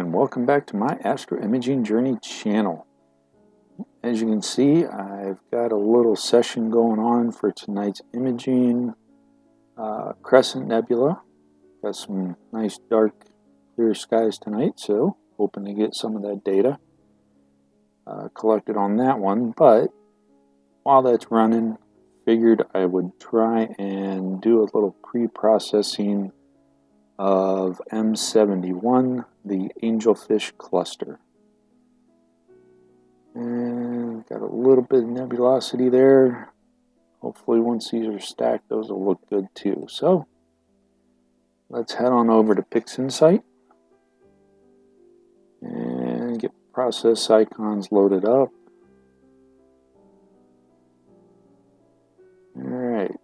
and welcome back to my Astro Imaging Journey channel. As you can see, I've got a little session going on for tonight's imaging. Crescent Nebula. Got some nice dark clear skies tonight, so hoping to get some of that data collected on that one. But while that's running, figured I would try and do a little pre-processing of M71, the Angelfish Cluster. And got a little bit of nebulosity there. Hopefully once these are stacked, those will look good too. So let's head on over to PixInsight and get process icons loaded up. Alright,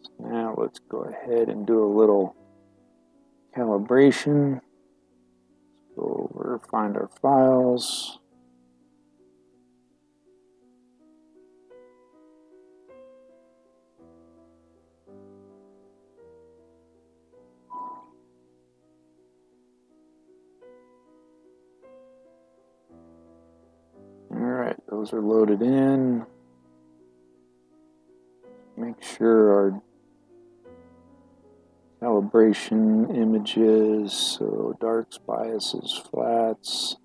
so now let's go ahead and do a little calibration. Let's go over, find our files. Alright, those are loaded in. Make sure our calibration images, so darks, biases, flats,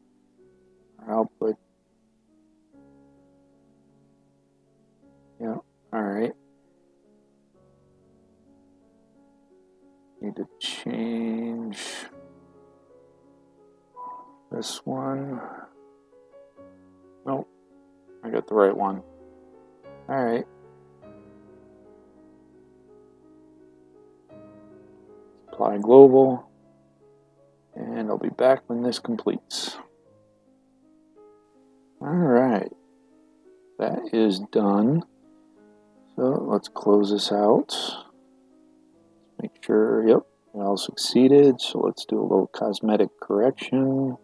our output. Yeah, alright. Need to change this one. Nope, I got the right one. Alright. Apply global, and I'll be back when this completes. Alright, that is done. So let's close this out. Make sure, yep, it all succeeded. So let's do a little cosmetic correction.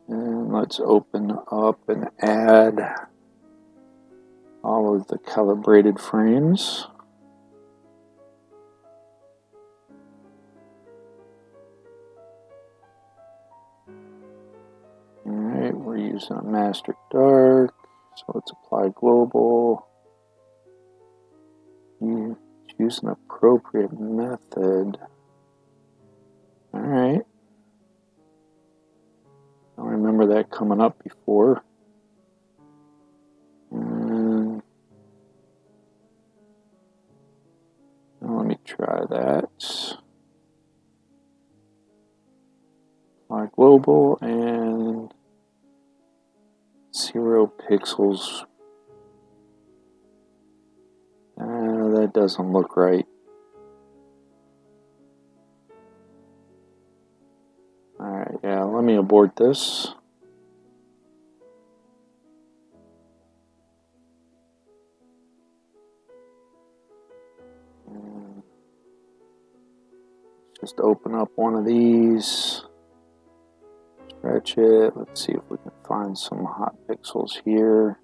And let's open up and add all of the calibrated frames. Alright, we're using a master dark, so let's apply global. Choose an appropriate method. Alright. I don't remember that coming up before. And now let me try that. Apply global and 0 pixels. That doesn't look right. Alright, yeah, let me abort this. And just open up one of these. Stretch it. Let's see if we can find some hot pixels here.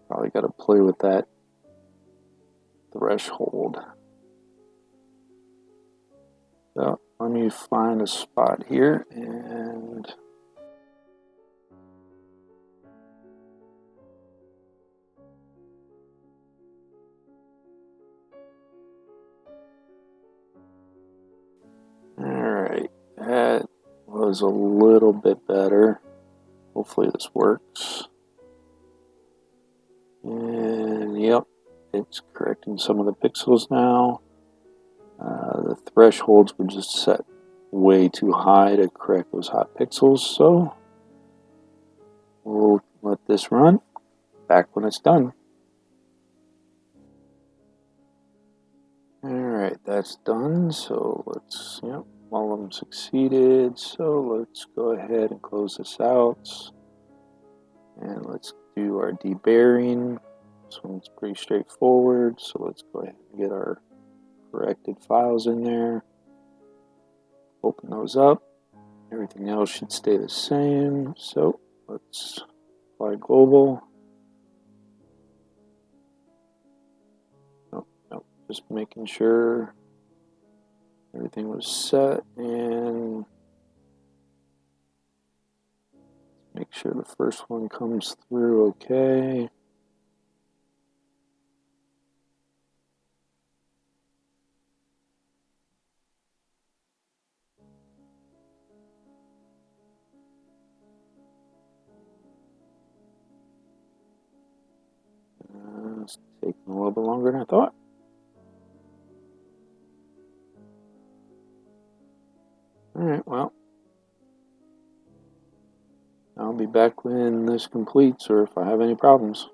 Probably got to play with that threshold. So let me find a spot here and alright, that was a little bit better. Hopefully this works. And yep, it's correcting some of the pixels now. The thresholds were just set way too high to correct those hot pixels, so we'll let this run. Back when it's done. Alright, that's done, so let's, yep, all of them succeeded, so let's go ahead and close this out. And let's do our debearing. This one's pretty straightforward, so let's go ahead and get our corrected files in there. Open those up. Everything else should stay the same. So let's apply global. Nope, just making sure everything was set, and Make sure the first one comes through okay. It's taking a little bit longer than I thought. Alright, well, I'll be back when this completes or if I have any problems.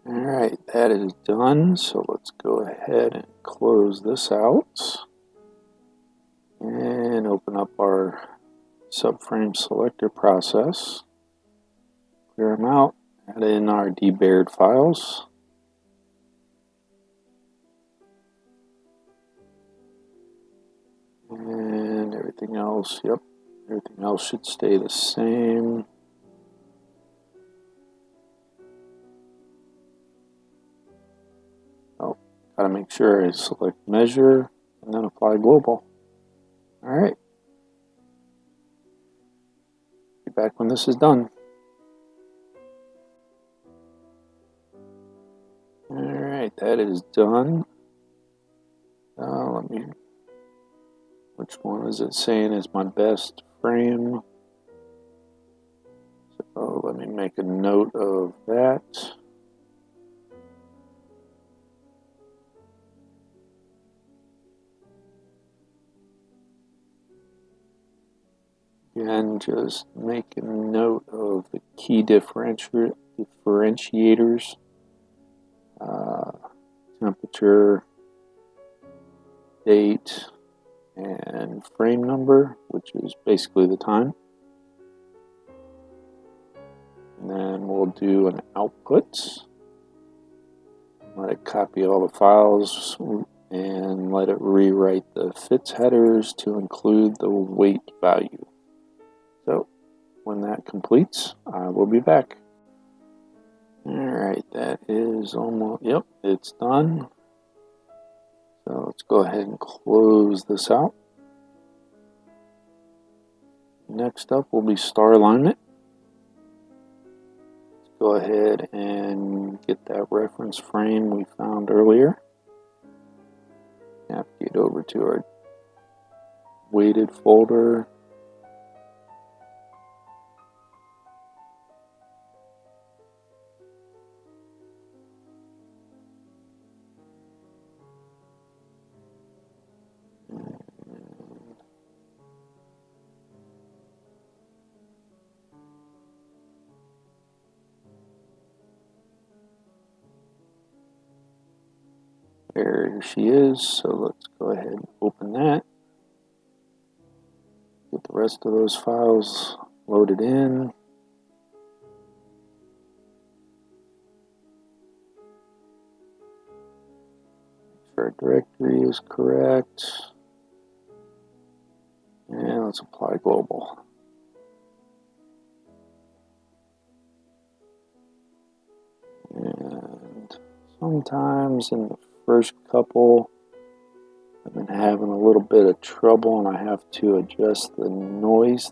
Alright, that is done, so let's go ahead and close this out and open up our subframe selector process. Clear them out, add in our debayered files. And everything else, yep, everything else should stay the same. Oh, gotta make sure I select measure and then apply global. Alright. Be back when this is done. Alright, that is done. Which one is it saying is my best frame? So let me make a note of that. Again, just make a note of the key differentiators, temperature, date, and frame number, which is basically the time. And then we'll do an output. Let it copy all the files and let it rewrite the fits headers to include the weight value. So when that completes, I will be back. Alright, that is almost, yep, it's done. So let's go ahead and close this out. Next up will be star alignment. Let's go ahead and get that reference frame we found earlier. Navigate over to our weighted folder. There she is, so let's go ahead and open that. Get the rest of those files loaded in. Make sure our directory is correct. And let's apply global. And sometimes in the first couple, I've been having a little bit of trouble and I have to adjust the noise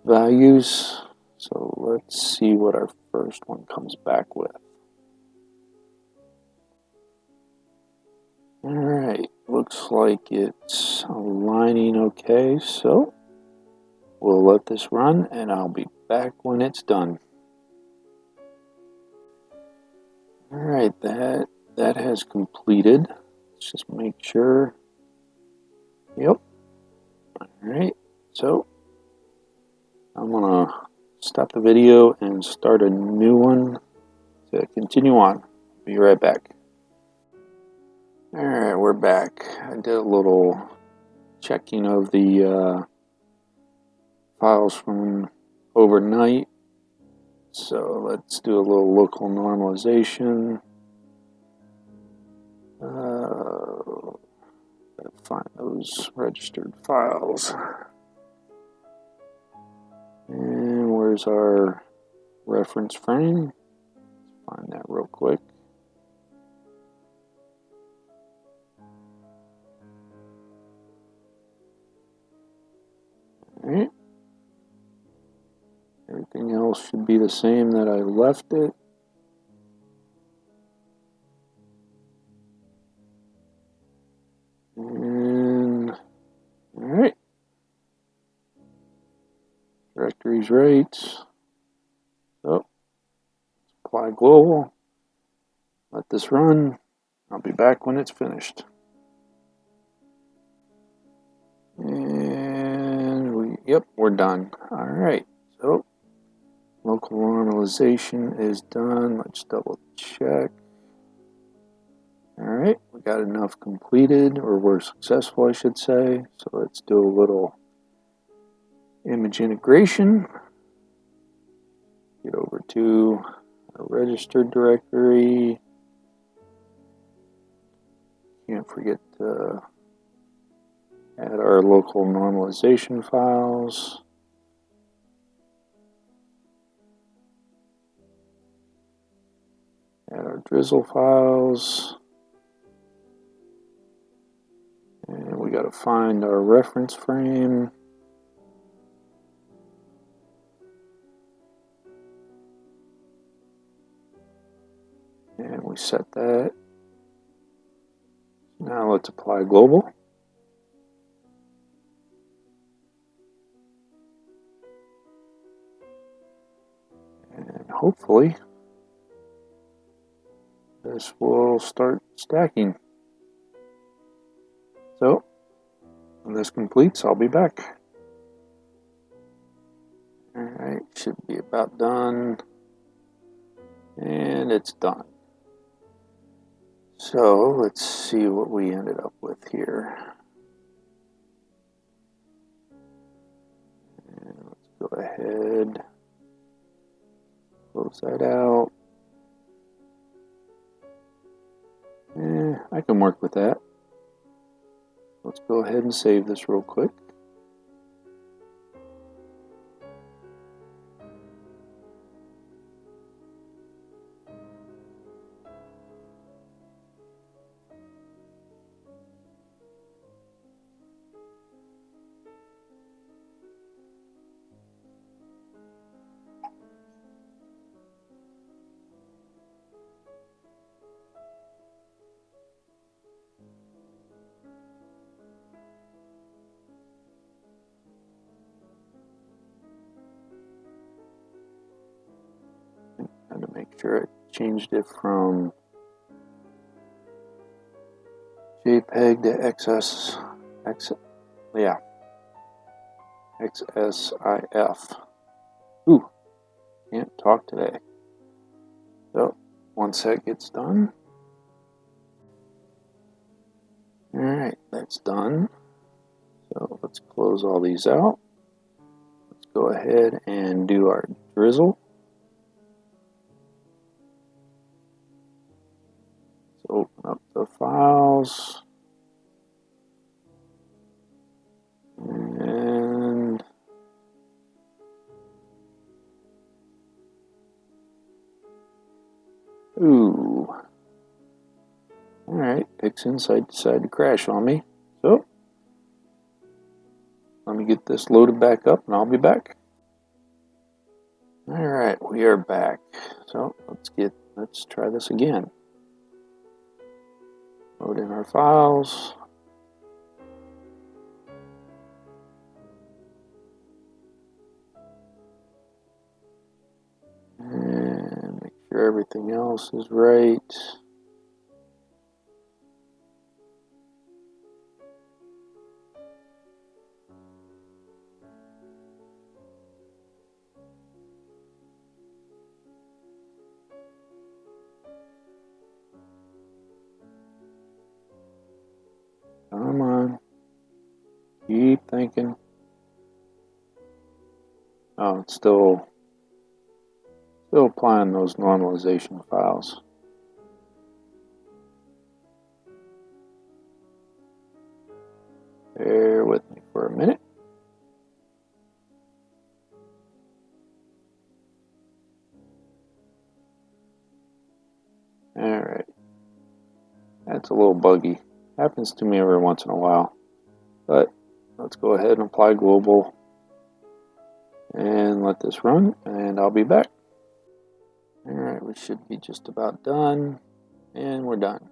values. So let's see what our first one comes back with. Alright, looks like it's aligning okay, so we'll let this run and I'll be back when it's done. Alright, that has completed. Let's just make sure. Yep. Alright, so I'm gonna stop the video and start a new one to continue on. Be right back. Alright, we're back. I did a little checking of the files from overnight. So let's do a little local normalization. Find those registered files. And where's our reference frame? Let's find that real quick. should be the same that I left it. And alright. Directory's right. So apply global. Let this run. I'll be back when it's finished. And yep, we're done. Alright, so local normalization is done. Let's double check. Alright, we got enough completed, or we're successful, I should say. So let's do a little image integration. Get over to a registered directory. Can't forget to add our local normalization files. Add our Drizzle files. And we got to find our reference frame. And we set that. Now let's apply global. And hopefully this will start stacking. So when this completes, I'll be back. Alright, should be about done. And it's done. So let's see what we ended up with here. And let's go ahead, close that out. I can work with that. Let's go ahead and save this real quick. To make sure I changed it from JPEG to XSIF. Ooh, can't talk today. So once that gets done, alright, that's done. So let's close all these out. Let's go ahead and do our Drizzle. Open up the files, and ooh, all right, PixInsight decided to crash on me, so let me get this loaded back up and I'll be back. All right, we are back, so let's try this again. Load in our files. And make sure everything else is right. Come on. Keep thinking. Oh, it's still applying those normalization files. Bear with me for a minute. Alright. That's a little buggy. Happens to me every once in a while. But let's go ahead and apply global. and let this run, and I'll be back. Alright, we should be just about done, and we're done.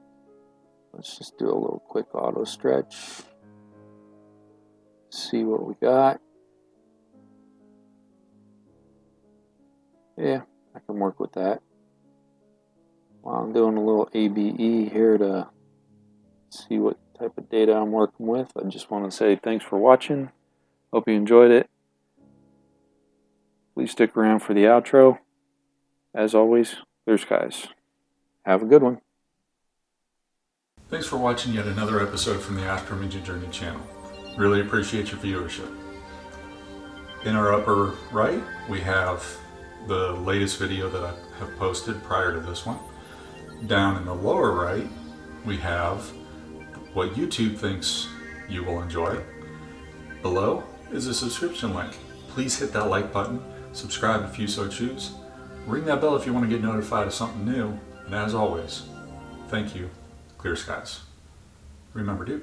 Let's just do a little quick auto stretch. See what we got. Yeah, I can work with that. While I'm doing a little ABE here to see what type of data I'm working with, I just want to say thanks for watching. Hope you enjoyed it. Please stick around for the outro. As always, clear skies. Have a good one. Thanks for watching yet another episode from the Astro Imaging Journey channel. Really appreciate your viewership. In our upper right, we have the latest video that I have posted prior to this one. Down in the lower right, we have what YouTube thinks you will enjoy. Below is a subscription link. Please hit that like button, subscribe if you so choose, ring that bell if you want to get notified of something new, and as always, thank you, clear skies. Remember to